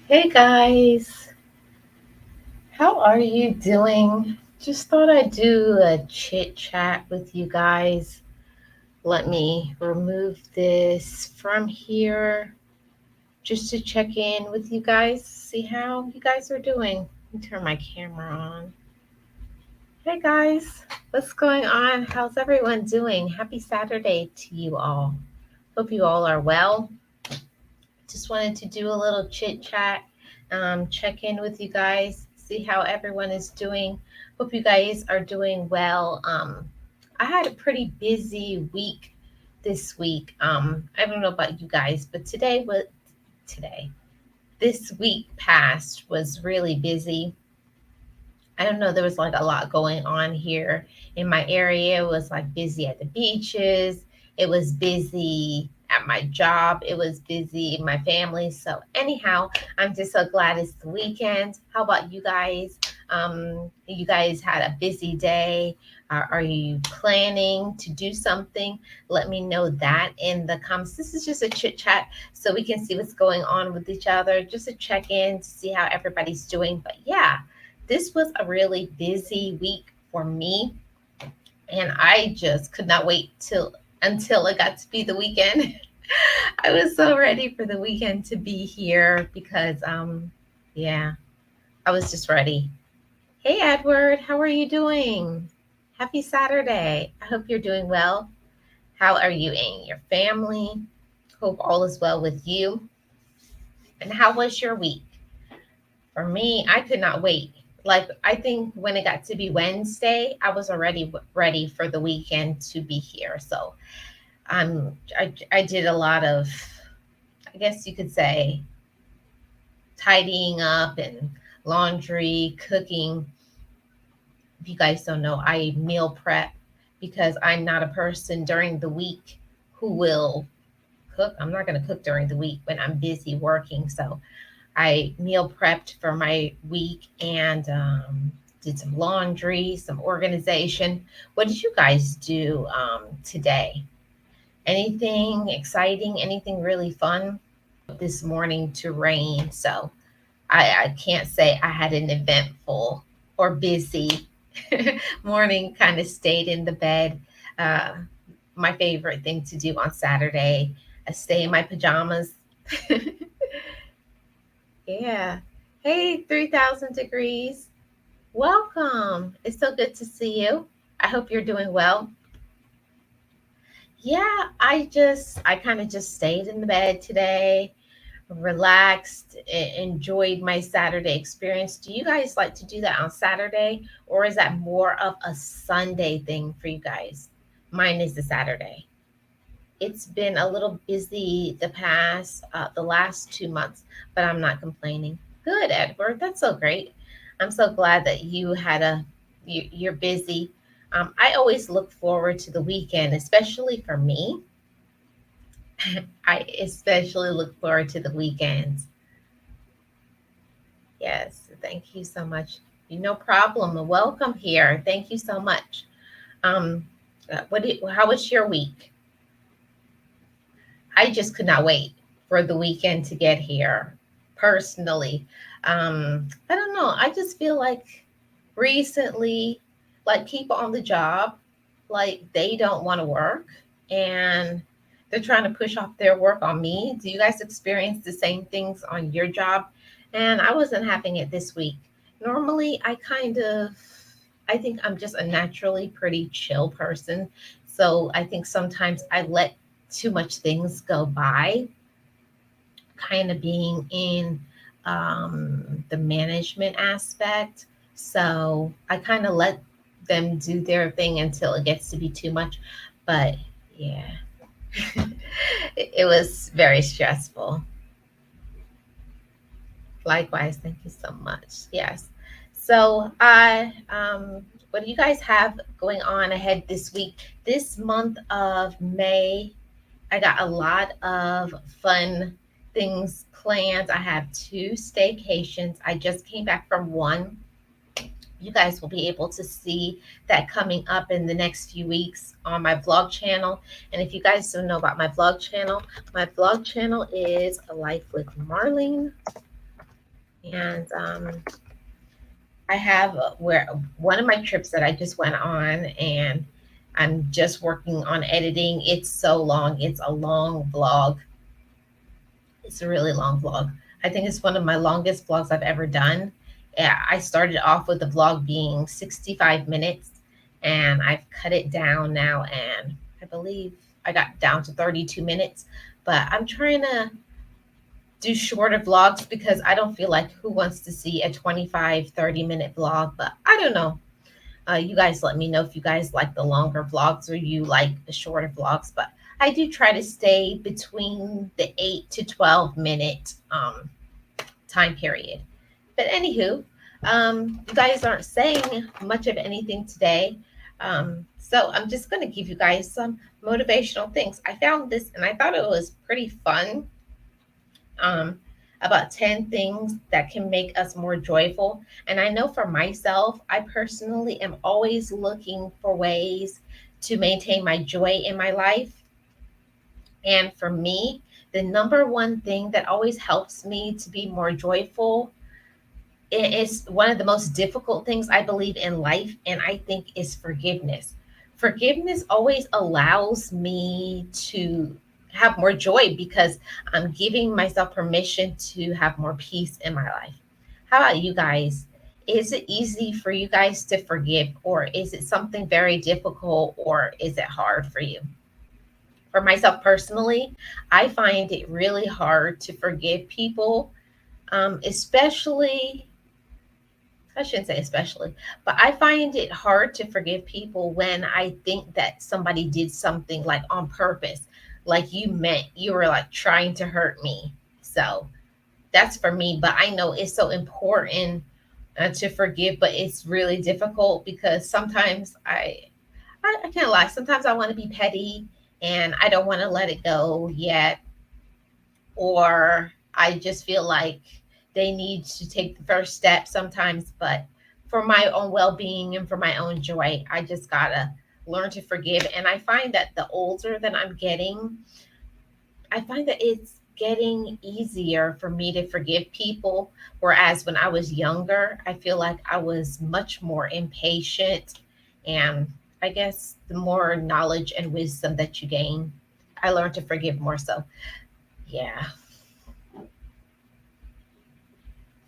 Hey guys, how are you doing? Just thought I'd do a chit chat with you guys. Let me remove this from here just to check in with you guys, see how you guys are doing. Let me turn my camera on. Hey guys, what's going on? How's everyone doing? Happy Saturday to you all. Hope you all are well. Just wanted to do a little chit chat, check in with you guys, see how everyone is doing. Hope you guys are doing well. I had a pretty busy week this week. I don't know about you guys, but today. This week past was really busy. I don't know, there was like a lot going on here in my area. It was like busy at the beaches. It was busy at my job. It was busy in my family. So anyhow, I'm just so glad it's the weekend. How about you guys? You guys had a busy day. Are you planning to do something? Let me know that in the comments. This is just a chit chat so we can see what's going on with each other, just a check in to see how everybody's doing. But yeah, this was a really busy week for me, and I just could not wait till until it got to be the weekend. I was so ready for the weekend to be here because yeah, I was just ready. Hey Edward, how are you doing? Happy Saturday. I hope you're doing well. How are you and your family? Hope all is well with you. And how was your week? For me, I could not wait. Like, I think when it got to be Wednesday, I was already ready for the weekend to be here. So I did a lot of, I guess you could say, tidying up and laundry, cooking. If you guys don't know, I meal prep because I'm not a person during the week who will cook. I'm not going to cook during the week when I'm busy working. So I meal prepped for my week and did some laundry, some organization. What did you guys do today? Anything exciting? Anything really fun? This morning to rain, so I can't say I had an eventful or busy morning. Kind of stayed in the bed. Uh, my favorite thing to do on Saturday, I stay in my pajamas. Yeah. Hey, 3000 degrees. Welcome. It's so good to see you. I hope you're doing well. Yeah, I kind of just stayed in the bed today, relaxed, enjoyed my Saturday experience. Do you guys like to do that on Saturday, or is that more of a Sunday thing for you guys? Mine is the Saturday. It's been a little busy the last 2 months, but I'm not complaining. Good, Edward. That's so great. I'm so glad that you're busy. I always look forward to the weekend, especially for me. I especially look forward to the weekends. Yes, thank you so much. No problem. Welcome here. Thank you so much. Um, how was your week? I just could not wait for the weekend to get here personally. I don't know. I just feel like recently, like people on the job, like they don't want to work and they're trying to push off their work on me. Do you guys experience the same things on your job? And I wasn't having it this week. Normally, I think I'm just a naturally pretty chill person. So I think sometimes I let too much things go by, kind of being in the management aspect. So I kind of let them do their thing until it gets to be too much. But yeah, it was very stressful. Likewise, thank you so much. Yes. So what do you guys have going on ahead this week? This month of May, I got a lot of fun things planned. I have two staycations. I just came back from one. You guys will be able to see that coming up in the next few weeks on my vlog channel. And if you guys don't know about my vlog channel is A Life with Marlene. And I have where one of my trips that I just went on, and I'm just working on editing. It's so long. It's a long vlog. It's a really long vlog. I think it's one of my longest vlogs I've ever done. Yeah, I started off with the vlog being 65 minutes, and I've cut it down now, and I believe I got down to 32 minutes. But I'm trying to do shorter vlogs because I don't feel like who wants to see a 25, 30-minute vlog. But I don't know. You guys let me know if you guys like the longer vlogs or you like the shorter vlogs. But I do try to stay between the 8 to 12 minute time period. But anywho, you guys aren't saying much of anything today. So I'm just going to give you guys some motivational things. I found this and I thought it was pretty fun. Um, about 10 things that can make us more joyful. And I know for myself, I personally am always looking for ways to maintain my joy in my life. And for me, the number one thing that always helps me to be more joyful, it is one of the most difficult things I believe in life, and I think is forgiveness. Forgiveness always allows me to have more joy because I'm giving myself permission to have more peace in my life. How about you guys? Is it easy for you guys to forgive, or is it something very difficult, or is it hard for you? For myself personally, I find it really hard to forgive people, especially, I shouldn't say especially, but I find it hard to forgive people when I think that somebody did something like on purpose, like you were like trying to hurt me. So that's for me, but I know it's so important to forgive, but it's really difficult because sometimes I can't lie. Sometimes I want to be petty and I don't want to let it go yet, or I just feel like they need to take the first step sometimes. But for my own well being and for my own joy, I just gotta learn to forgive. And I find that the older that I'm getting, I find that it's getting easier for me to forgive people. Whereas when I was younger, I feel like I was much more impatient. And I guess the more knowledge and wisdom that you gain, I learned to forgive more. So, yeah.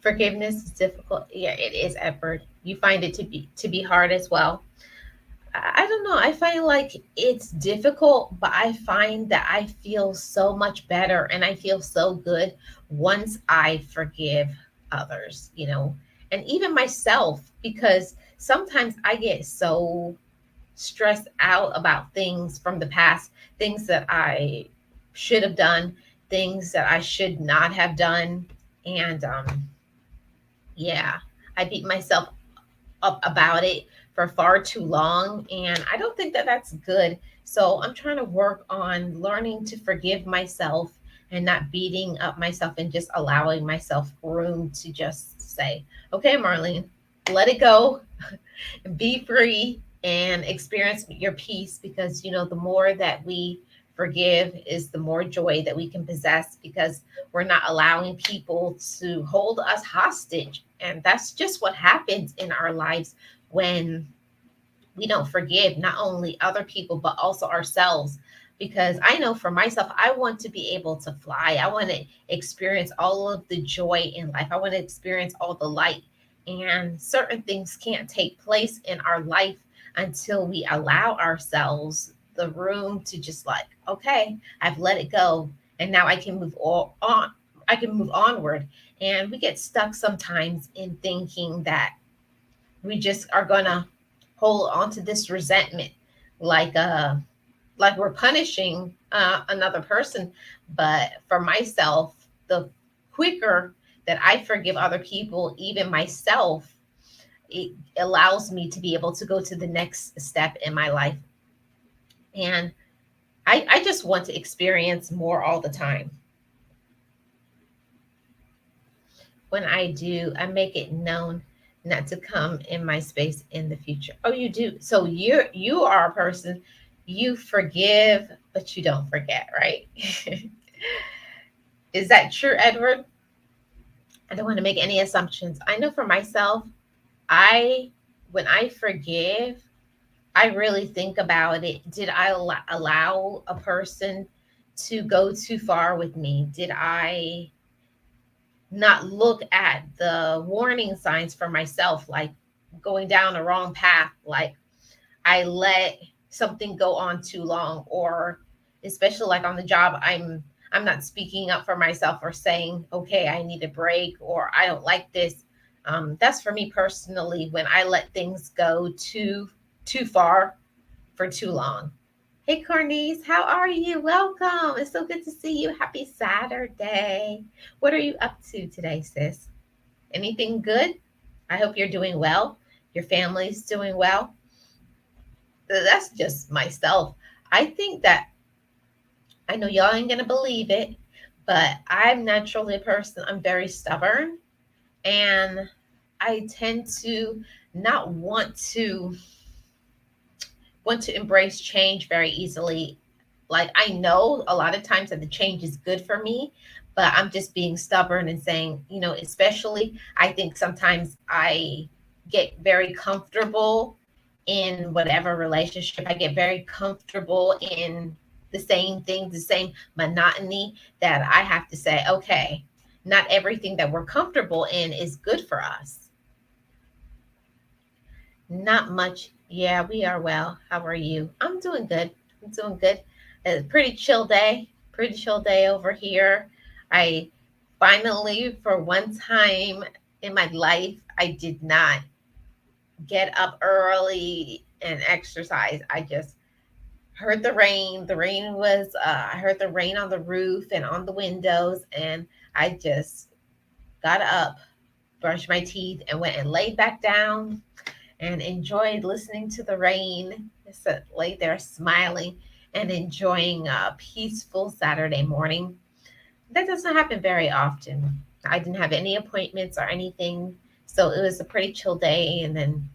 Forgiveness is difficult. Yeah, it is, Edward. You find it to be hard as well. I don't know. I find like it's difficult, but I find that I feel so much better and I feel so good once I forgive others, and even myself, because sometimes I get so stressed out about things from the past, things that I should have done, things that I should not have done. And yeah, I beat myself up about it for far too long. And I don't think that that's good. So I'm trying to work on learning to forgive myself and not beating up myself and just allowing myself room to just say, okay, Marlene, let it go, be free, and experience your peace. Because, the more that we forgive is the more joy that we can possess because we're not allowing people to hold us hostage. And that's just what happens in our lives when we don't forgive not only other people but also ourselves. Because I know for myself, I want to be able to fly. I want to experience all of the joy in life. I want to experience all the light. And certain things can't take place in our life until we allow ourselves the room to just like, okay, I've let it go. And now I can move on. I can move onward. And we get stuck sometimes in thinking that we just are gonna hold on to this resentment, like like we're punishing another person. But for myself, the quicker that I forgive other people, even myself, it allows me to be able to go to the next step in my life. And I just want to experience more all the time. When I do, I make it known not to come in my space in the future. Oh, you do. So you are a person, you forgive, but you don't forget, right? Is that true, Edward? I don't want to make any assumptions. I know for myself, I when I forgive, I really think about it. Did I allow a person to go too far with me? Did I not look at the warning signs for myself, like going down the wrong path? Like I let something go on too long, or especially like on the job, I'm not speaking up for myself or saying, okay, I need a break or I don't like this. That's for me personally when I let things go too far for too long. Hey Cornice, how are you? Welcome. It's so good to see you. Happy Saturday. What are you up to today, sis? Anything good? I hope you're doing well. Your family's doing well. That's just myself. I think that I know y'all ain't gonna believe it, but I'm naturally a person, I'm very stubborn, and I tend to not want to embrace change very easily. Like I know a lot of times that the change is good for me, but I'm just being stubborn and saying, especially I think sometimes I get very comfortable in whatever relationship. I get very comfortable in the same thing, the same monotony, that I have to say, okay, not everything that we're comfortable in is good for us. Not much. Yeah, we are well. How are you? I'm doing good. I'm doing good. A pretty chill day. Pretty chill day over here. I finally, for one time in my life, I did not get up early and exercise. I just heard the rain. The rain was, I heard the rain on the roof and on the windows, and I just got up, brushed my teeth, and went and laid back down and enjoyed listening to the rain. Just lay there smiling and enjoying a peaceful Saturday morning. That doesn't happen very often. I didn't have any appointments or anything, so it was a pretty chill day. And then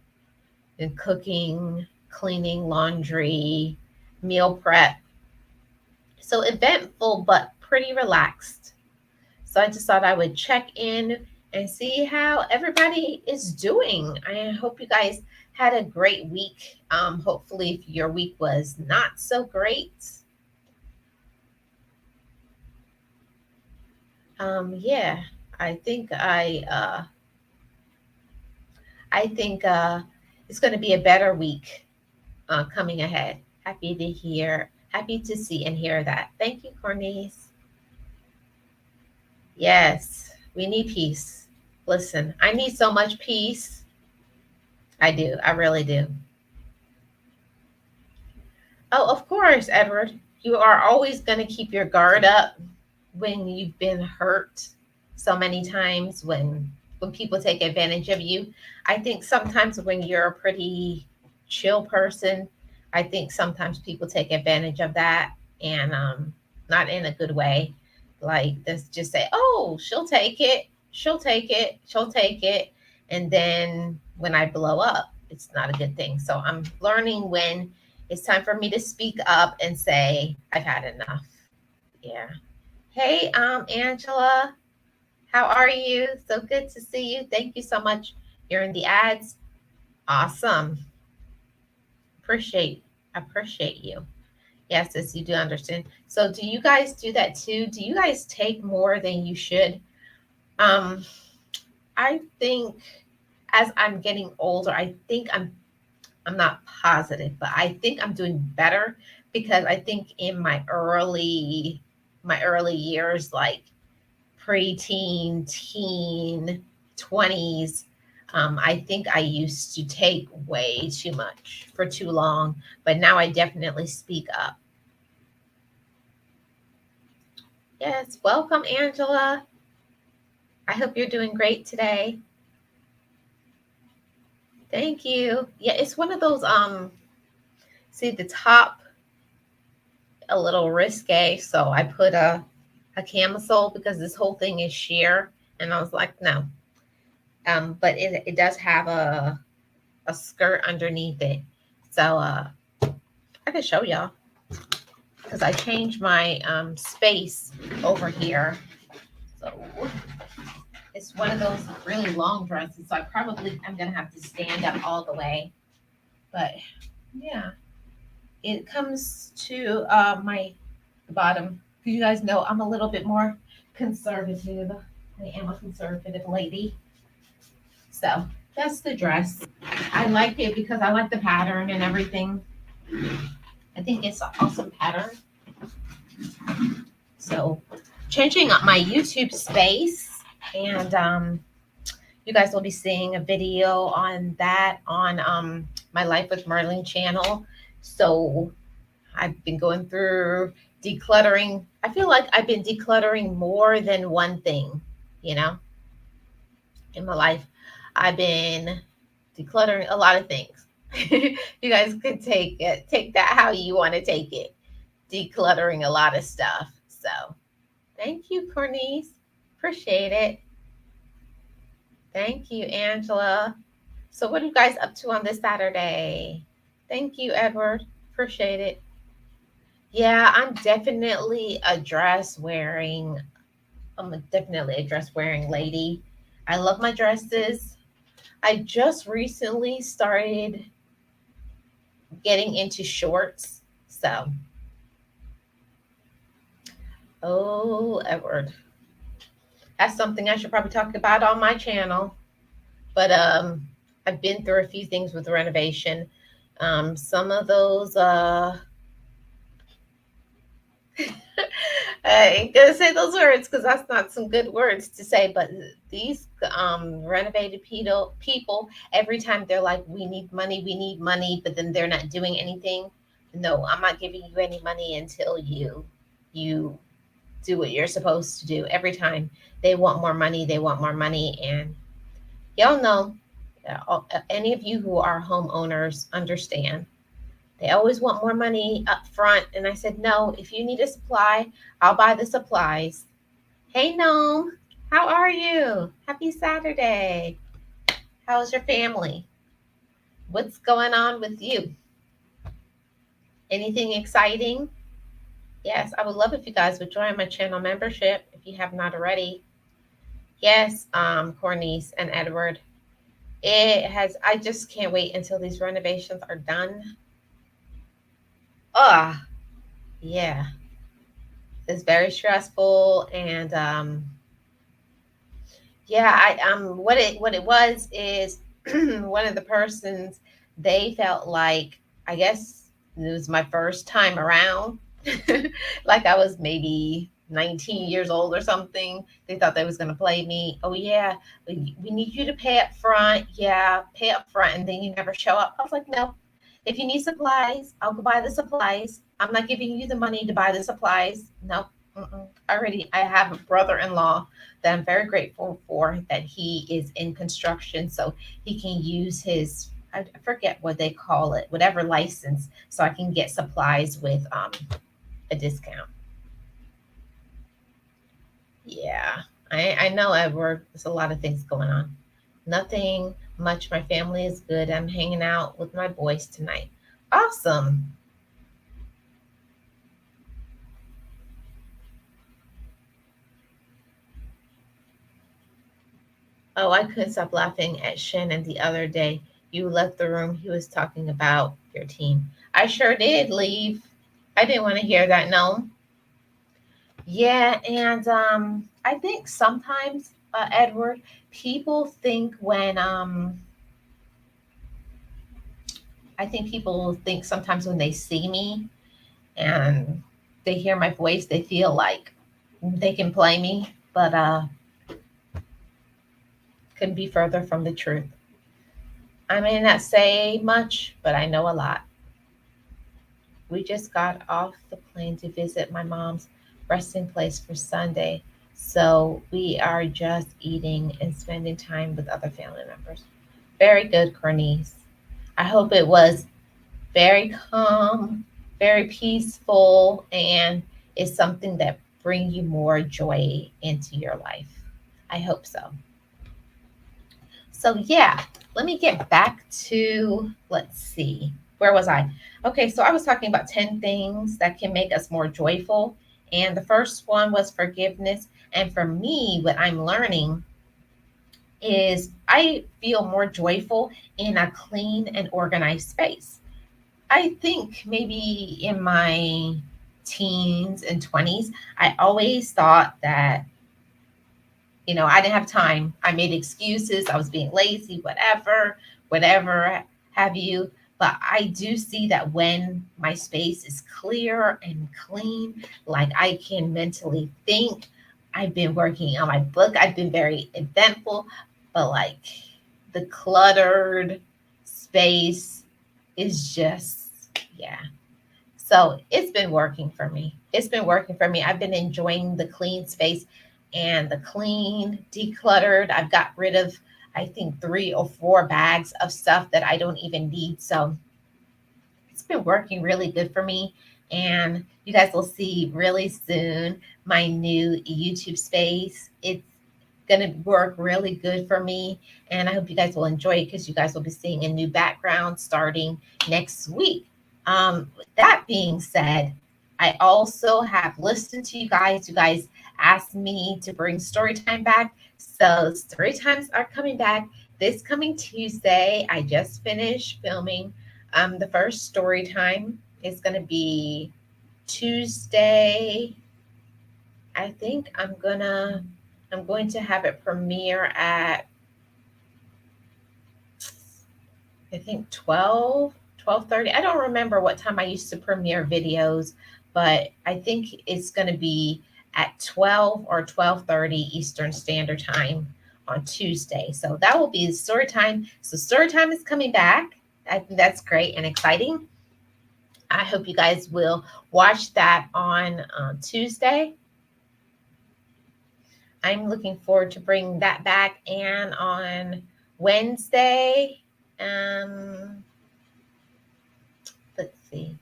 cooking, cleaning, laundry, meal prep. So eventful, but pretty relaxed. So I just thought I would check in and see how everybody is doing. I hope you guys had a great week. Hopefully, if your week was not so great, yeah, I think I think it's going to be a better week coming ahead. Happy to hear, happy to see and hear that. Thank you, Cornice. Yes, we need peace. Listen, I need so much peace. I do. I really do. Oh, of course, Edward. You are always going to keep your guard up when you've been hurt so many times, when people take advantage of you. I think sometimes when you're a pretty chill person, I think sometimes people take advantage of that, and not in a good way. Like let's just say, "Oh, she'll take it. She'll take it. She'll take it." And then when I blow up, it's not a good thing. So I'm learning when it's time for me to speak up and say, I've had enough. Yeah. Hey, Angela, how are you? So good to see you. Thank you so much. You're in the ads. Awesome. Appreciate appreciate you. Yes, yes, you do understand. So do you guys do that too? Do you guys take more than you should? Um, I think as I'm getting older, I'm not positive, but I think I'm doing better, because I think in my early years, like preteen, teen, 20s, I think I used to take way too much for too long, but now I definitely speak up. Yes, welcome, Angela. I hope you're doing great today. Thank you. Yeah, it's one of those see the top a little risque, so I put a camisole because this whole thing is sheer, and I was like, no. But it does have a skirt underneath it. So I can show y'all, because I changed my space over here. So It's one of those really long dresses, so I'm gonna have to stand up all the way. But yeah, it comes to my bottom. You guys know I'm a little bit more conservative. I am a conservative lady. So that's the dress. I like it because I like the pattern and everything. I think it's an awesome pattern. So changing up my YouTube space, and you guys will be seeing a video on that on my Life with Marlene channel. So I've been going through decluttering. I feel like I've been decluttering more than one thing, you know, in my life. I've been decluttering a lot of things. You guys could take that how you want to take it. Decluttering a lot of stuff. So thank you, Cornice. Appreciate it. Thank you, Angela. So what are you guys up to on this Saturday? Thank you, Edward. Appreciate it. Yeah, I'm definitely a dress wearing lady. I love my dresses. I just recently started getting into shorts. So, oh, Edward. That's something I should probably talk about on my channel. But I've been through a few things with renovation. Some of those I ain't gonna say those words because that's not some good words to say. But these renovated people, every time they're like, we need money," but then they're not doing anything. No, I'm not giving you any money until you do what you're supposed to do. Every time they want more money, and y'all know, any of you who are homeowners understand. They always want more money up front. And I said, no, if you need a supply, I'll buy the supplies. Hey, Gnome, how are you? Happy Saturday. How's your family? What's going on with you? Anything exciting? Yes, I would love if you guys would join my channel membership if you have not already. Yes, Cornice and Edward. I just can't wait until these renovations are done. Yeah. It's very stressful, and yeah, what it was is one of the persons, they felt like, I guess it was my first time around, like I was maybe 19 years old or something. They thought they was going to play me. Oh yeah, we need you to pay up front. Yeah, pay up front, and then you never show up. I was like, no. If you need supplies, I'll go buy the supplies. I'm not giving you the money to buy the supplies. No. I have a brother-in-law that I'm very grateful for, that he is in construction, so he can use his, I forget what they call it, whatever license, so I can get supplies with a discount. Yeah, I know, Edward. There's a lot of things going on. Nothing much. My family is good. I'm hanging out with my boys tonight. Awesome. Oh, I couldn't stop laughing at Shannon the other day. You left the room. He was talking about your team. I sure did leave. I didn't want to hear that. No. Yeah, and I think sometimes, Edward, people think when I think people think sometimes when they see me and they hear my voice, they feel like they can play me, but couldn't be further from the truth. I may not say much, but I know a lot. We just got off the plane to visit my mom's resting place for Sunday, so we are just eating and spending time with other family members. Very good, Cornice. I hope it was very calm, very peaceful, and is something that bring you more joy into your life. I hope so. So yeah, let me get back to, let's see, where was I? Okay, so I was talking about 10 things that can make us more joyful. And the first one was forgiveness. And for me, what I'm learning is I feel more joyful in a clean and organized space. I think maybe in my teens and 20s, I always thought that, I didn't have time. I made excuses. I was being lazy, whatever have you. But I do see that when my space is clear and clean, like I can mentally think. I've been working on my book. I've been very eventful, but like the cluttered space is just, yeah. So it's been working for me. It's been working for me. I've been enjoying the clean space and the clean, decluttered. I've got rid of, I think, 3 or 4 bags of stuff that I don't even need. So it's been working really good for me. And you guys will see really soon my new YouTube space. It's going to work really good for me. And I hope you guys will enjoy it because you guys will be seeing a new background starting next week. With that being said, I also have listened to you guys. You guys asked me to bring story time back. So story times are coming back this coming Tuesday. I just finished filming the first story time. Is going to be Tuesday. I think I'm going to have it premiere at, I think, 12:30. I don't remember what time I used to premiere videos, but I think it's going to be at 12 or 12:30 Eastern Standard Time on Tuesday. So that will be story time. So story time is coming back. I think that's great and exciting. I hope you guys will watch that on Tuesday. I'm looking forward to bringing that back. And on Wednesday, let's see.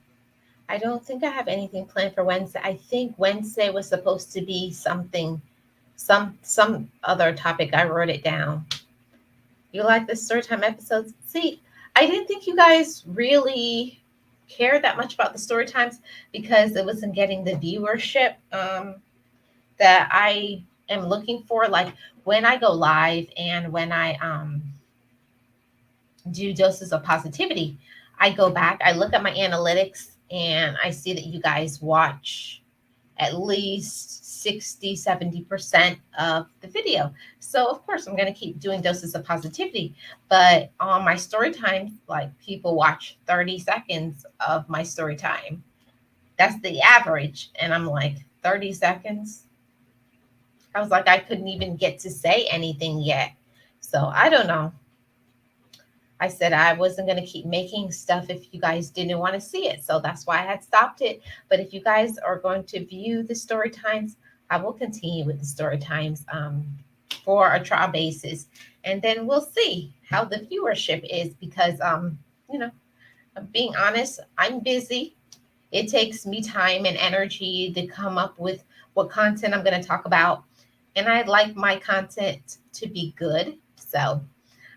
I don't think I have anything planned for Wednesday. I think Wednesday was supposed to be something, some other topic. I wrote it down. You like the story time episodes? See, I didn't think you guys really cared that much about the story times because it wasn't getting the viewership that I am looking for. Like when I go live and when I do doses of positivity, I go back, I look at my analytics, and I see that you guys watch at least 60-70% of the video. So of course I'm going to keep doing doses of positivity, but on my story time, like people watch 30 seconds of my story time. That's the average. And I'm like, 30 seconds? I was like, I couldn't even get to say anything yet. So I don't know. I said I wasn't going to keep making stuff if you guys didn't want to see it. So that's why I had stopped it. But if you guys are going to view the story times, I will continue with the story times for a trial basis. And then we'll see how the viewership is because, you know, being honest, I'm busy. It takes me time and energy to come up with what content I'm going to talk about. And I'd like my content to be good. So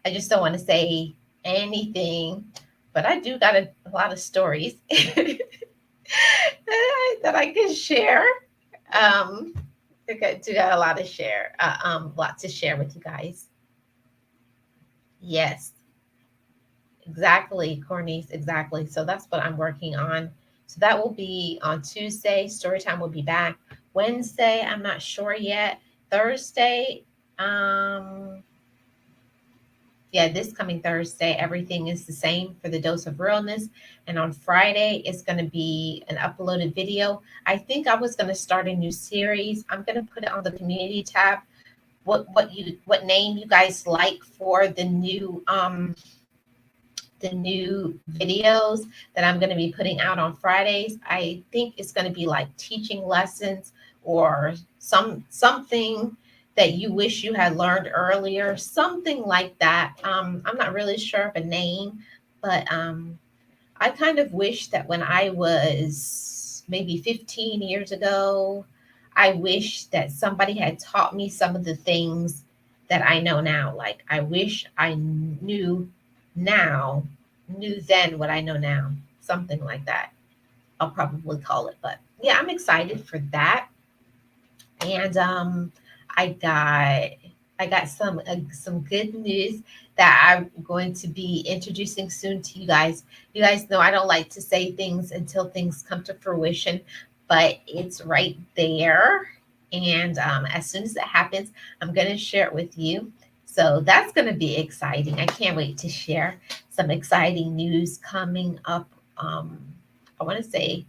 I just don't want to say anything, but I do got a lot of stories that I can share. I got a lot to share, lot to share with you guys. Yes, exactly, Cornice, exactly. So that's what I'm working on. So that will be on Tuesday. Storytime will be back. Wednesday, I'm not sure yet. Thursday, yeah, this coming Thursday, everything is the same for the dose of realness. And on Friday, it's going to be an uploaded video. I think I was going to start a new series. I'm going to put it on the community tab. What name you guys like for the new videos that I'm going to be putting out on Fridays. I think it's going to be like teaching lessons or something that you wish you had learned earlier, something like that. I'm not really sure of a name, but I kind of wish that when I was maybe 15 years ago, I wish that somebody had taught me some of the things that I know now. Like I wish I now, knew then what I know now. Something like that. I'll probably call it. But yeah, I'm excited for that. And I I got some good news that I'm going to be introducing soon to you guys. You guys know I don't like to say things until things come to fruition, but it's right there. And as soon as it happens, I'm going to share it with you. So that's going to be exciting. I can't wait to share some exciting news coming up. Um, I want to say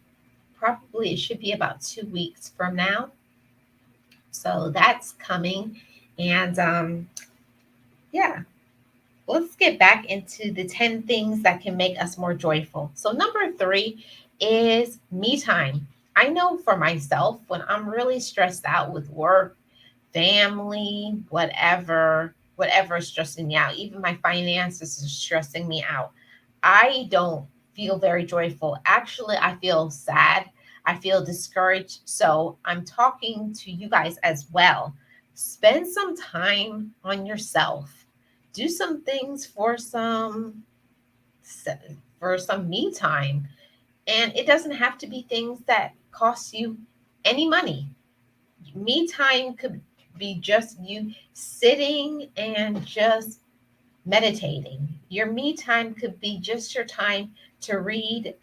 probably it should be about 2 weeks from now. So that's coming. And yeah, let's get back into the 10 things that can make us more joyful. So, number three is me time. I know for myself, when I'm really stressed out with work, family, whatever is stressing me out, even my finances is stressing me out, I don't feel very joyful. Actually, I feel sad. I feel discouraged. So I'm talking to you guys as well. Spend some time on yourself. Do some things for some me time. And it doesn't have to be things that cost you any money. Me time could be just you sitting and just meditating. Your me time could be just your time to read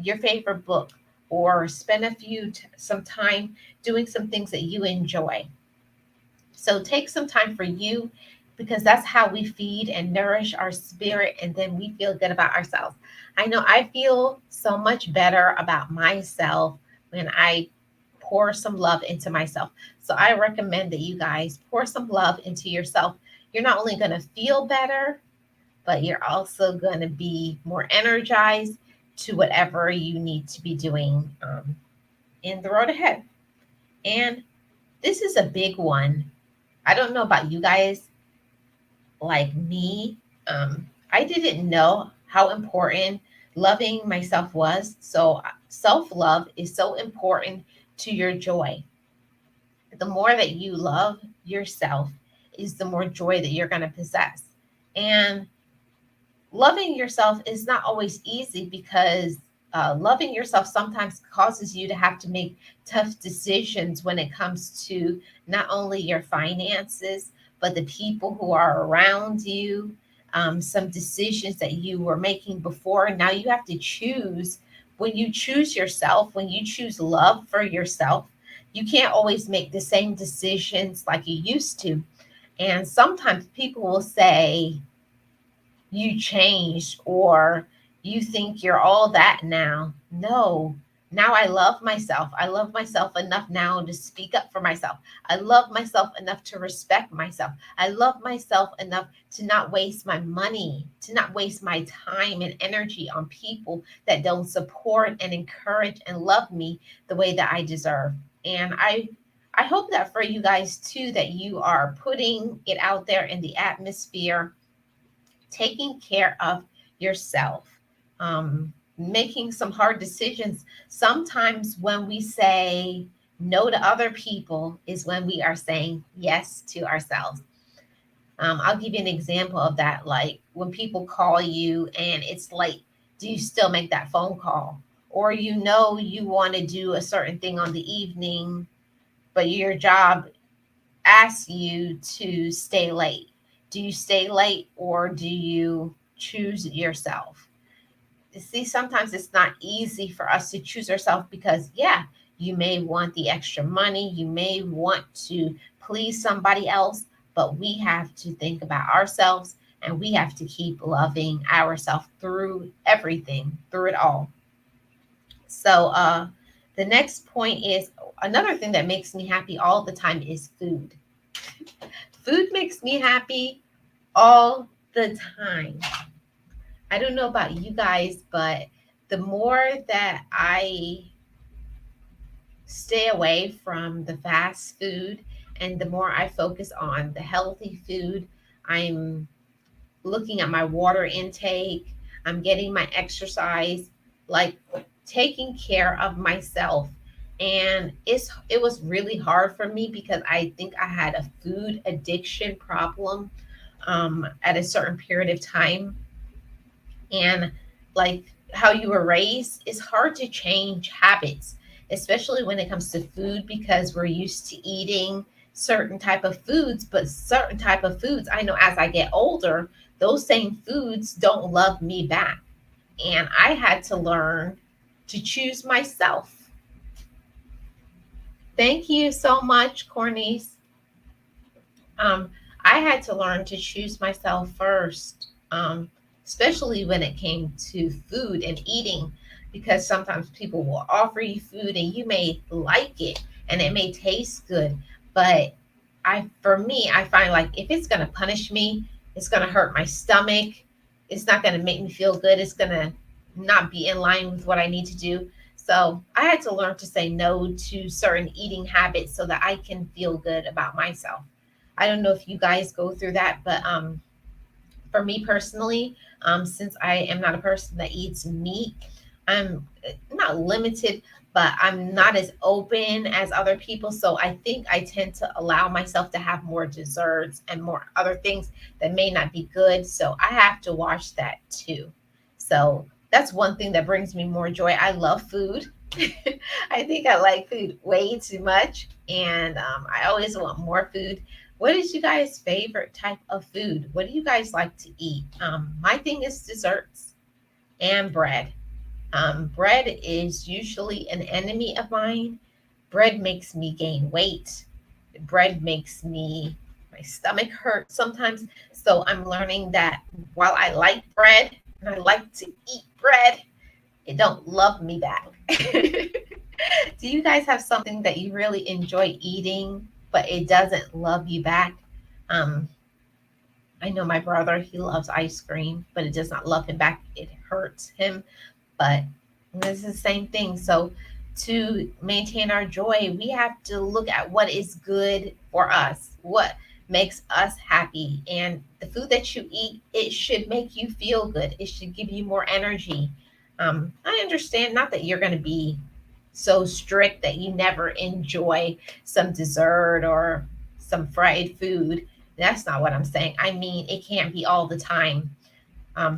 your favorite book or spend some time doing some things that you enjoy. So take some time for you because that's how we feed and nourish our spirit and then we feel good about ourselves. I know I feel so much better about myself when I pour some love into myself. So I recommend that you guys pour some love into yourself. You're not only going to feel better, but you're also going to be more energized to whatever you need to be doing in the road ahead. And this is a big one. I don't know about you guys, like me. I didn't know how important loving myself was. So, self love is so important to your joy. The more that you love yourself, is the more joy that you're going to possess. And loving yourself is not always easy because loving yourself sometimes causes you to have to make tough decisions when it comes to not only your finances, but the people who are around you. Some decisions that you were making before, now you have to choose. When you choose yourself, when you choose love for yourself, you can't always make the same decisions like you used to. And sometimes people will say, you changed or you think you're all that now. No, now I love myself. I love myself enough now to speak up for myself. I love myself enough to respect myself. I love myself enough to not waste my money, to not waste my time and energy on people that don't support and encourage and love me the way that I deserve. And I hope that for you guys too, that you are putting it out there in the atmosphere, taking care of yourself, making some hard decisions. Sometimes when we say no to other people is when we are saying yes to ourselves. I'll give you an example of that. Like when people call you and it's late, do you still make that phone call? Or you know you want to do a certain thing on the evening, but your job asks you to stay late. Do you stay late or do you choose yourself? See, sometimes it's not easy for us to choose ourselves because, yeah, you may want the extra money, you may want to please somebody else, but we have to think about ourselves and we have to keep loving ourselves through everything, through it all. So, the next point is another thing that makes me happy all the time is food. Food makes me happy all the time. I don't know about you guys, but the more that I stay away from the fast food and the more I focus on the healthy food, I'm looking at my water intake, I'm getting my exercise, like taking care of myself. And it was really hard for me because I think I had a food addiction problem at a certain period of time. And like how you were raised, it's hard to change habits, especially when it comes to food because we're used to eating certain type of foods, but certain type of foods, I know as I get older, those same foods don't love me back. And I had to learn to choose myself. Thank you so much, Cornice. um, I had to learn to choose myself first, especially when it came to food and eating, because sometimes people will offer you food and you may like it and it may taste good, but for me, I find like if it's going to punish me, it's going to hurt my stomach, it's not going to make me feel good, it's going to not be in line with what I need to do. So I had to learn to say no to certain eating habits so that I can feel good about myself. I don't know if you guys go through that, but for me personally, since I am not a person that eats meat, I'm not limited, but I'm not as open as other people. So I think I tend to allow myself to have more desserts and more other things that may not be good. So I have to watch that too. So that's one thing that brings me more joy. I love food. I think I like food way too much, and I always want more food. What is you guys' favorite type of food? What do you guys like to eat? My thing is desserts and bread. Bread is usually an enemy of mine. Bread makes me gain weight. Bread makes me my stomach hurt sometimes. So I'm learning that while I like bread and I like to eat bread, it don't love me back. Do you guys have something that you really enjoy eating, but it doesn't love you back? Um, I know my brother, he loves ice cream, but it does not love him back. It hurts him. But this is the same thing. So to maintain our joy, we have to look at what is good for us, what makes us happy. And the food that you eat, it should make you feel good. It should give you more energy. I understand not that you're going to be so strict that you never enjoy some dessert or some fried food. That's not what I'm saying. I mean, it can't be all the time.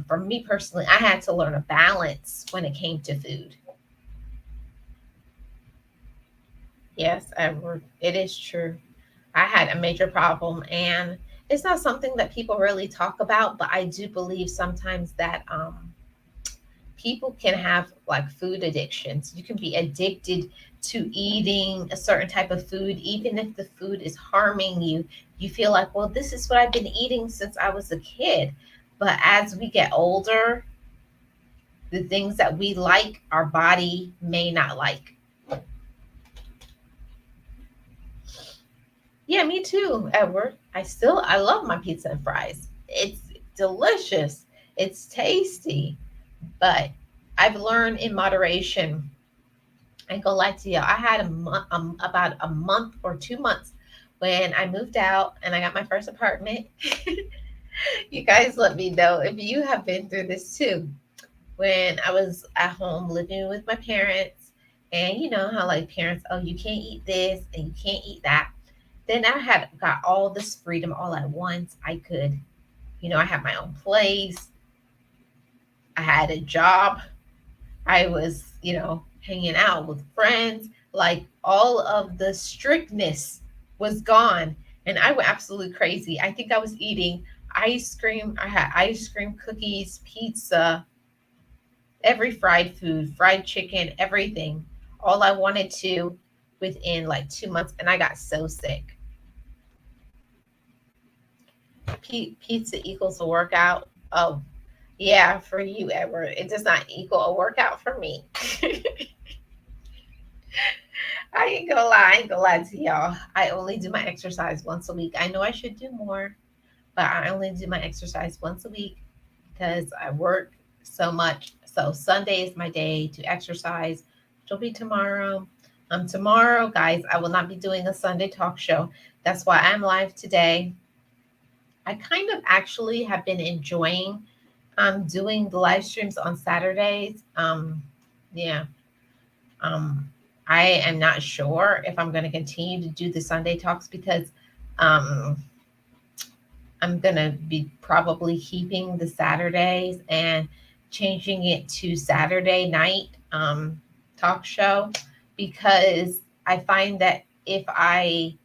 For me personally, I had to learn a balance when it came to food. Yes, Edward, it is true. I had a major problem, and it's not something that people really talk about, but I do believe sometimes that people can have like food addictions. You can be addicted to eating a certain type of food, even if the food is harming you. You feel like, well, this is what I've been eating since I was a kid. But as we get older, the things that we like, our body may not like. Yeah, me too, Edward. I love my pizza and fries. It's delicious. It's tasty, but I've learned in moderation. I ain't gonna lie to you. I had about a month or 2 months when I moved out and I got my first apartment. You guys let me know if you have been through this too. When I was at home living with my parents, and you know how like parents, oh, you can't eat this and you can't eat that. Then I had got all this freedom all at once. I could, I had my own place. I had a job. I was, hanging out with friends. Like all of the strictness was gone. And I went absolutely crazy. I think I was eating ice cream. I had ice cream, cookies, pizza, every fried food, fried chicken, everything. All I wanted to within like 2 months. And I got so sick. Pizza equals a workout. Oh, yeah, for you, Edward. It does not equal a workout for me. I ain't gonna lie to y'all. I only do my exercise once a week. I know I should do more, but I only do my exercise once a week because I work so much. So Sunday is my day to exercise, which will be tomorrow. Tomorrow, guys, I will not be doing a Sunday talk show. That's why I'm live today. I kind of actually have been enjoying doing the live streams on Saturdays. Yeah. Um, I am not sure if I'm going to continue to do the Sunday talks because um, I'm going to be probably keeping the Saturdays and changing it to Saturday night talk show because I find that if I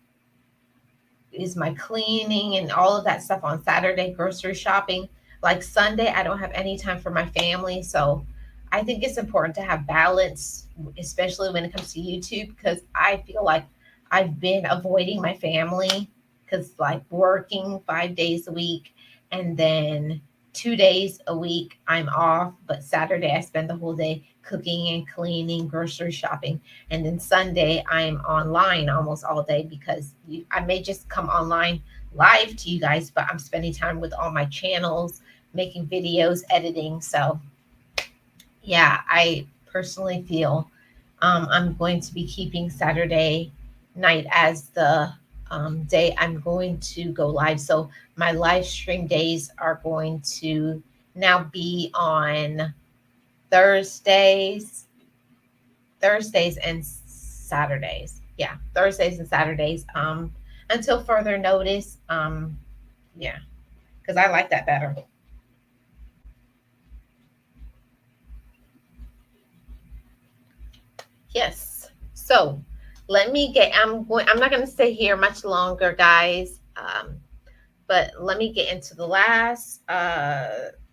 is my cleaning and all of that stuff on Saturday, grocery shopping. Like Sunday, I don't have any time for my family. So I think it's important to have balance, especially when it comes to YouTube, because I feel like I've been avoiding my family because, like, working 5 days a week and then 2 days a week I'm off. But Saturday, I spend the whole day cooking and cleaning, grocery shopping. And then Sunday, I'm online almost all day because I may just come online live to you guys, but I'm spending time with all my channels, making videos, editing. So, yeah, I personally feel I'm going to be keeping Saturday night as the day I'm going to go live. So, my live stream days are going to now be on Thursdays Thursdays and Saturdays. Yeah, Thursdays and Saturdays. Until further notice. Yeah, because I like that better. Yes. So let me get. I'm going. I'm not going to stay here much longer, guys. But let me get into the last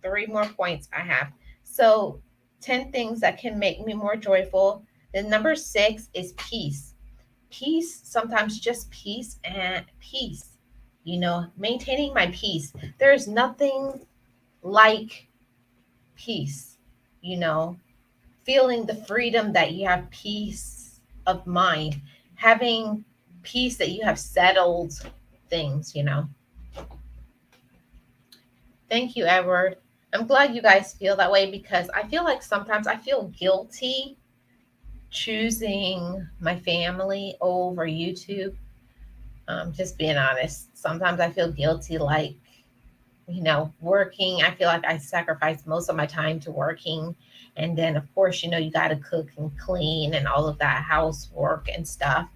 three more points I have. So 10 things that can make me more joyful. Then number six is peace. Peace, sometimes just peace and peace, maintaining my peace. There's nothing like peace, you know, feeling the freedom that you have, peace of mind, having peace that you have settled things. Thank you, Edward. I'm glad you guys feel that way because I feel like sometimes I feel guilty choosing my family over YouTube. Just being honest. Sometimes I feel guilty, like, working. I feel like I sacrifice most of my time to working. And then, of course, you got to cook and clean and all of that housework and stuff,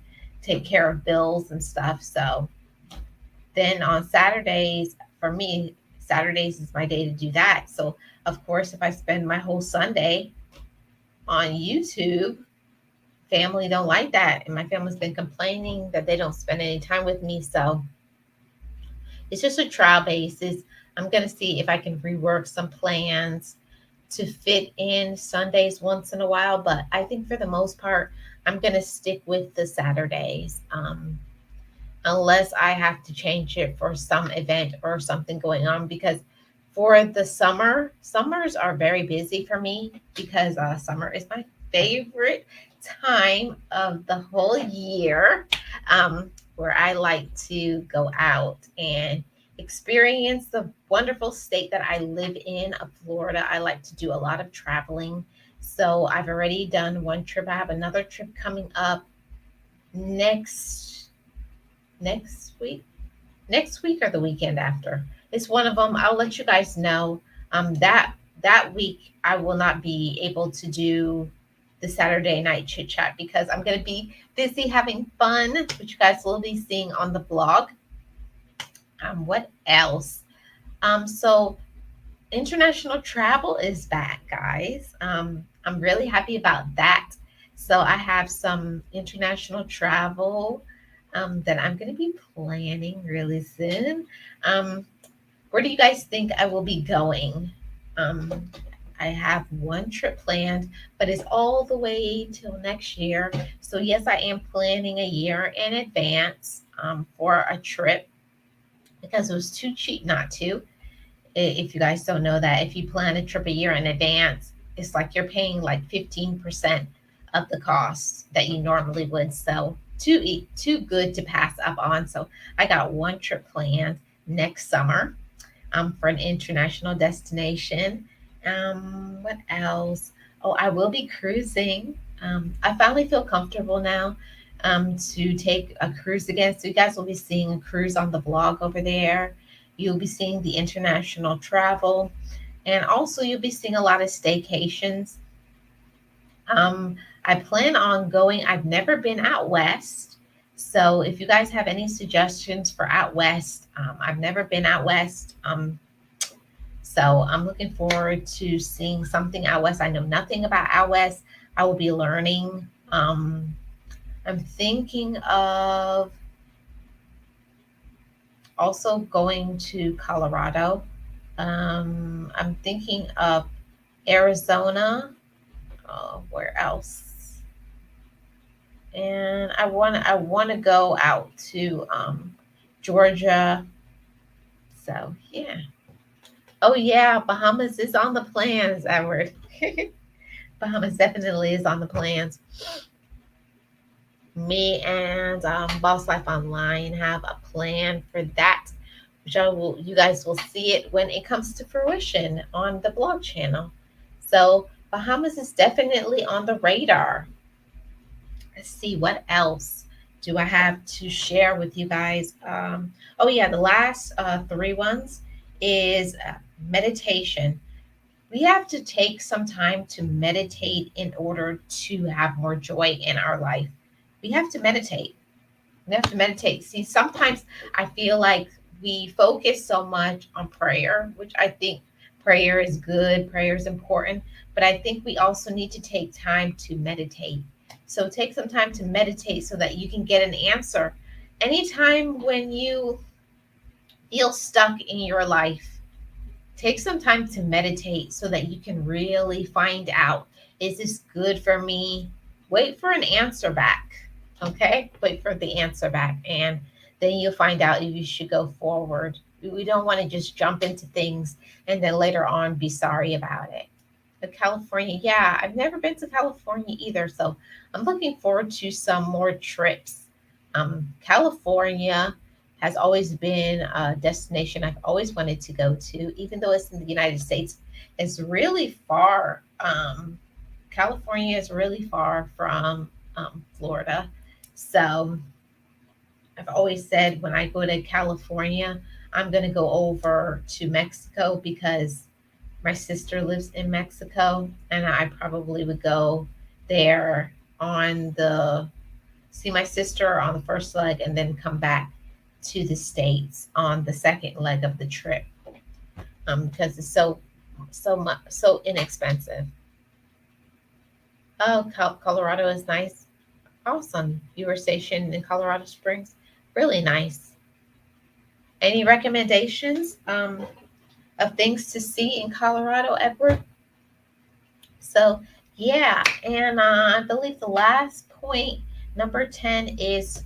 take care of bills and stuff. So then on Saturdays, for me, Saturdays is my day to do that. So, of course, if I spend my whole Sunday on YouTube, family don't like that. And my family's been complaining that they don't spend any time with me. So, it's just a trial basis. I'm going to see if I can rework some plans to fit in Sundays once in a while. But I think for the most part, I'm going to stick with the Saturdays, unless I have to change it for some event or something going on. Because for the summers are very busy for me because summer is my favorite time of the whole year, where I like to go out and experience the wonderful state that I live in, of Florida. I like to do a lot of traveling. So I've already done one trip. I have another trip coming up next next week. Next week or the weekend after. It's one of them. I'll let you guys know. That week I will not be able to do the Saturday night chit chat because I'm going to be busy having fun, which you guys will be seeing on the blog. What else? So international travel is back, guys. I'm really happy about that. So I have some international travel that I'm going to be planning really soon. Um, where do you guys think I will be going? Um, I have one trip planned, but it's all the way till next year. So, yes, I am planning a year in advance for a trip because it was too cheap not to. If you guys don't know that, if you plan a trip a year in advance, it's like you're paying like 15% of the cost that you normally would. So, too good to pass up on. So, I got one trip planned next summer for an international destination. What else? Oh, I will be cruising. I finally feel comfortable now to take a cruise again. So you guys will be seeing a cruise on the blog over there. You'll be seeing the international travel, and also you'll be seeing a lot of staycations. I plan on going. I've never been out west. So if you guys have any suggestions for out west, I've never been out west. So I'm looking forward to seeing something out west. I know nothing about out west. I will be learning. I'm thinking of also going to Colorado. I'm thinking of Arizona. Where else? And I want to go out to Georgia. So yeah. Oh yeah, Bahamas is on the plans, Edward. Bahamas definitely is on the plans. Me and Boss Life Online have a plan for that, which you guys will see it when it comes to fruition on the blog channel. So Bahamas is definitely on the radar. Let's see what else do I have to share with you guys. Oh yeah, the last three ones is meditation. We have to take some time to meditate in order to have more joy in our life. We have to meditate. We have to meditate. See, sometimes I feel like we focus so much on prayer, which I think prayer is good, prayer is important, but I think we also need to take time to meditate. So take some time to meditate so that you can get an answer. Anytime when you feel stuck in your life, take some time to meditate so that you can really find out, is this good for me? Wait for an answer back. Okay? Wait for the answer back. And then you'll find out if you should go forward. We don't want to just jump into things and then later on be sorry about it. But California, yeah, I've never been to California either. So I'm looking forward to some more trips. California has always been a destination I've always wanted to go to, even though it's in the United States. It's really far. California is really far from Florida. So I've always said when I go to California, I'm going to go over to Mexico because my sister lives in Mexico, and I probably would go there on the see my sister on the first leg and then come back to the States on the second leg of the trip, because it's so inexpensive. Oh, Colorado is nice. Awesome. You were stationed in Colorado Springs. Really nice. Any recommendations of things to see in Colorado, Edward? So, yeah. And I believe the last point, number 10, is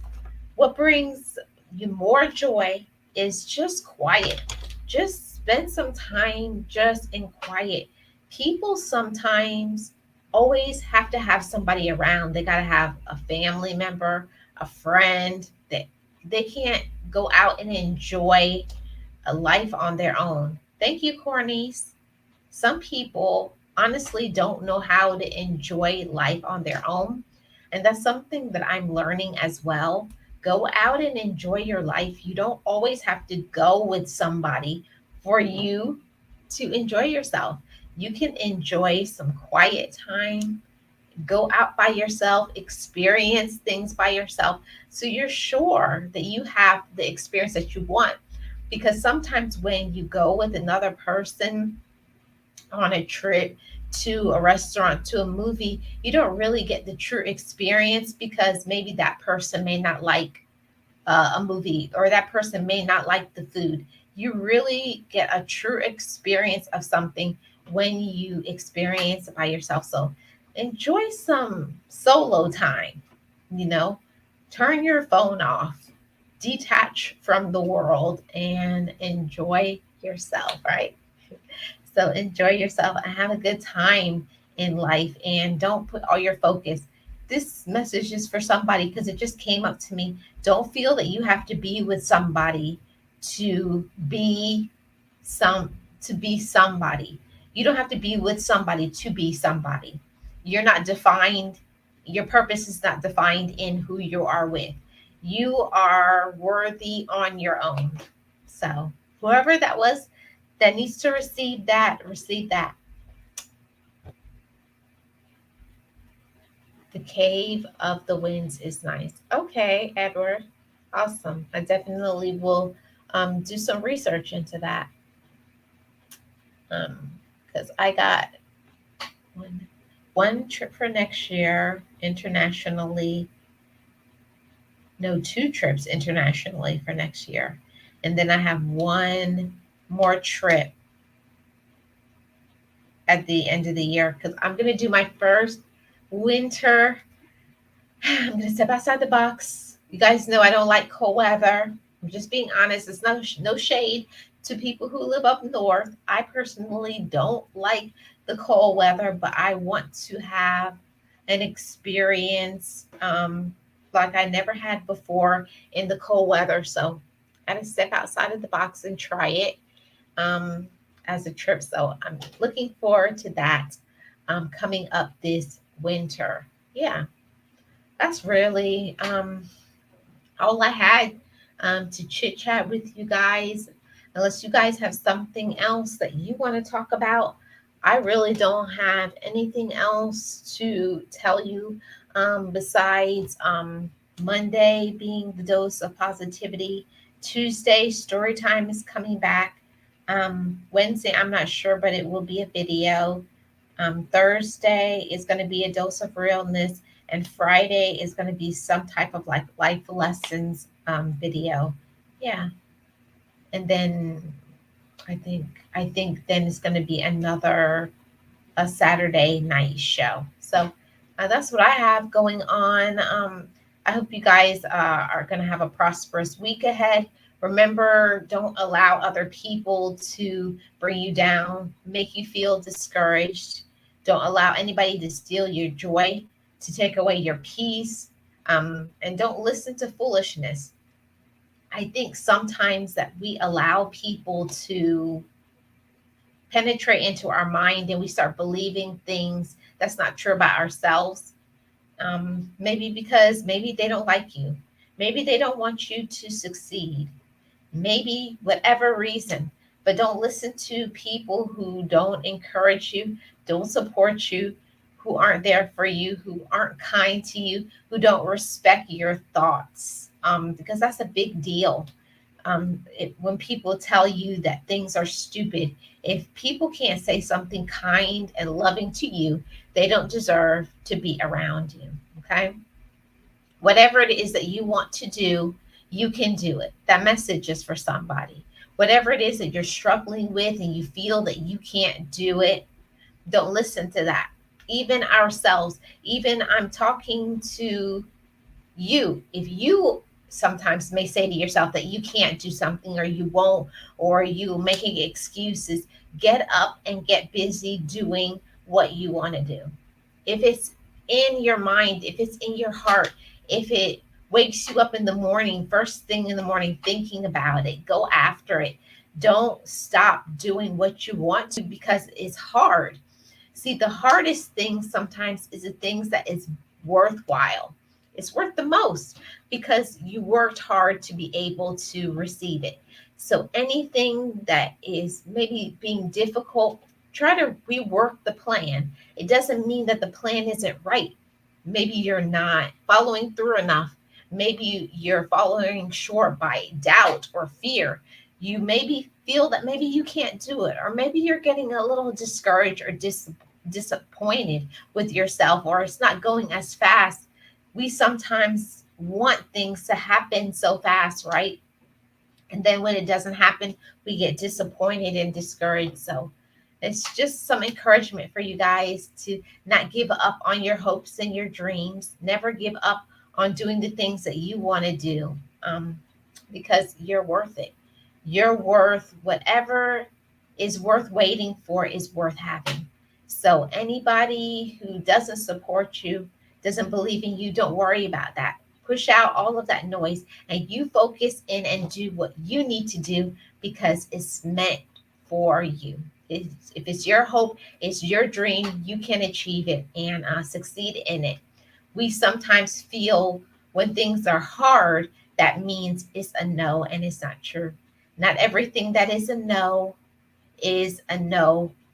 what brings you more joy is just quiet. Just spend some time just in quiet. People sometimes always have to have somebody around. They got to have a family member, a friend that they can't go out and enjoy a life on their own. Thank you, Cornice. Some people honestly don't know how to enjoy life on their own. And that's something that I'm learning as well. Go out and enjoy your life. You don't always have to go with somebody for you to enjoy yourself. You can enjoy some quiet time, go out by yourself, experience things by yourself. So you're sure that you have the experience that you want. Because sometimes when you go with another person, on a trip to a restaurant, to a movie, you don't really get the true experience because maybe that person may not like a movie or that person may not like the food. You really get a true experience of something when you experience it by yourself. So enjoy some solo time, you know, turn your phone off, detach from the world, and enjoy yourself, right? So enjoy yourself and have a good time in life and don't put all your focus. This message is for somebody because it just came up to me. Don't feel that you have to be with somebody to be some to be somebody. You don't have to be with somebody to be somebody. You're not defined, your purpose is not defined in who you are with. You are worthy on your own. So whoever that was that needs to receive that, receive that. The Cave of the Winds is nice. Okay, Edward. Awesome. I definitely will do some research into that. Because I got one, one trip for next year internationally. No, two trips internationally for next year. And then I have one more trip at the end of the year because I'm going to do my first winter. I'm going to step outside the box. You guys know I don't like cold weather. I'm just being honest. It's no shade to people who live up north. I personally don't like the cold weather, but I want to have an experience like I never had before in the cold weather. So I got to step outside of the box and try it um, as a trip. So I'm looking forward to that coming up this winter. Yeah, that's really all I had to chit chat with you guys. Unless you guys have something else that you want to talk about, I really don't have anything else to tell you besides Monday being the dose of positivity. Tuesday, story time is coming back. Wednesday, I'm not sure, but it will be a video. Thursday is going to be a dose of realness, and Friday is going to be some type of like life lessons video. Yeah, and then I think I think then it's going to be another a Saturday night show. So that's what I have going on. I hope you guys are going to have a prosperous week ahead. Remember, don't allow other people to bring you down, make you feel discouraged. Don't allow anybody to steal your joy, to take away your peace, and don't listen to foolishness. I think sometimes that we allow people to penetrate into our mind and we start believing things that's not true about ourselves. Maybe because maybe they don't like you. Maybe they don't want you to succeed. Maybe whatever reason. But don't listen to people who don't encourage you, don't support you, who aren't there for you, who aren't kind to you, who don't respect your thoughts. Because that's a big deal when people tell you that things are stupid, if people can't say something kind and loving to you, they don't deserve to be around you. Okay. Whatever it is that you want to do, you can do it. That message is for somebody. Whatever it is that you're struggling with and you feel that you can't do it, don't listen to that. Even ourselves, even I'm talking to you, if you sometimes may say to yourself that you can't do something or you won't, or you making excuses, get up and get busy doing what you want to do. If it's in your mind, if it's in your heart, if it wakes you up in the morning, first thing in the morning, thinking about it, go after it. Don't stop doing what you want to because it's hard. See, the hardest thing sometimes is the things that is worthwhile. It's worth the most because you worked hard to be able to receive it. So anything that is maybe being difficult, try to rework the plan. It doesn't mean that the plan isn't right. Maybe you're not following through enough. Maybe you're following short by doubt or fear. You maybe feel that maybe you can't do it, or maybe you're getting a little discouraged or disappointed with yourself, or it's not going as fast. We sometimes want things to happen so fast, right? And then when it doesn't happen, we get disappointed and discouraged. So it's just some encouragement for you guys to not give up on your hopes and your dreams. Never give up on doing the things that you want to do, um, because you're worth it. You're worth whatever is worth waiting for is worth having. So anybody who doesn't support you, doesn't believe in you, don't worry about that. Push out all of that noise and you focus in and do what you need to do because it's meant for you. If it's your hope, it's your dream, you can achieve it and succeed in it. We sometimes feel when things are hard, that means it's a no, and it's not true. Not everything that is a no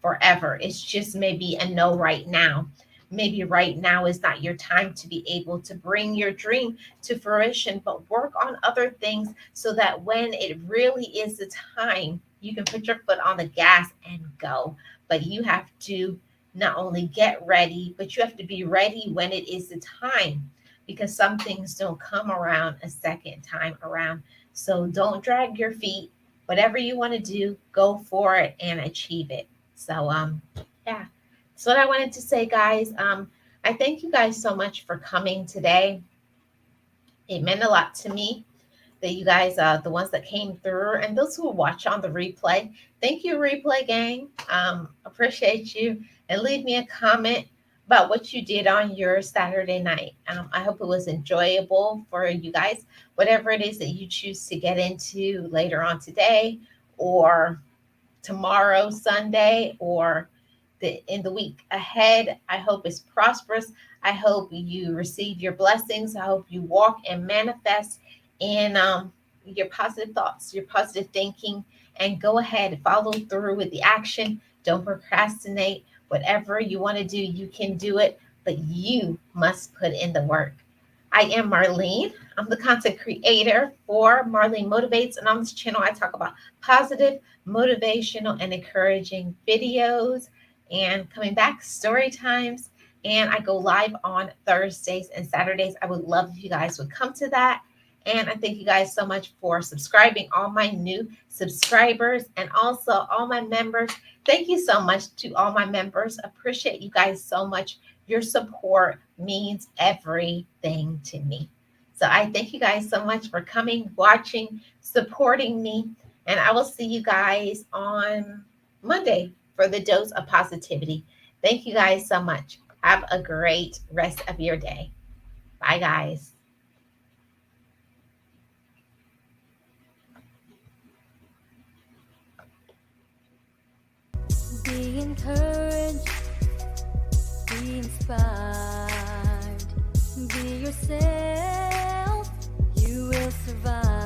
forever. It's just maybe a no right now. Maybe right now is not your time to be able to bring your dream to fruition, but work on other things so that when it really is the time, you can put your foot on the gas and go. But you have to not only get ready, but you have to be ready when it is the time because some things don't come around a second time around. So don't drag your feet. Whatever you want to do, go for it and achieve it. So yeah. So what I wanted to say, guys. I thank you guys so much for coming today. It meant a lot to me that you guys, the ones that came through, and those who will watch on the replay. Thank you, replay gang. Appreciate you. And leave me a comment about what you did on your Saturday night. I hope it was enjoyable for you guys, whatever it is that you choose to get into later on today or tomorrow, Sunday, or in the week ahead. I hope it's prosperous. I hope you receive your blessings. I hope you walk and manifest in your positive thoughts, your positive thinking, and go ahead and follow through with the action. Don't procrastinate. Whatever you want to do, you can do it, but you must put in the work. I am Marlene. I'm the content creator for Marlene Motivates, and on this channel, I talk about positive, motivational, and encouraging videos. And coming back, story times, and I go live on Thursdays and Saturdays. I would love if you guys would come to that. And I thank you guys so much for subscribing, all my new subscribers, and also all my members. Thank you so much to all my members. Appreciate you guys so much. Your support means everything to me. So I thank you guys so much for coming, watching, supporting me. And I will see you guys on Monday for the dose of positivity. Thank you guys so much. Have a great rest of your day. Bye, guys. Be encouraged, be inspired, be yourself, you will survive.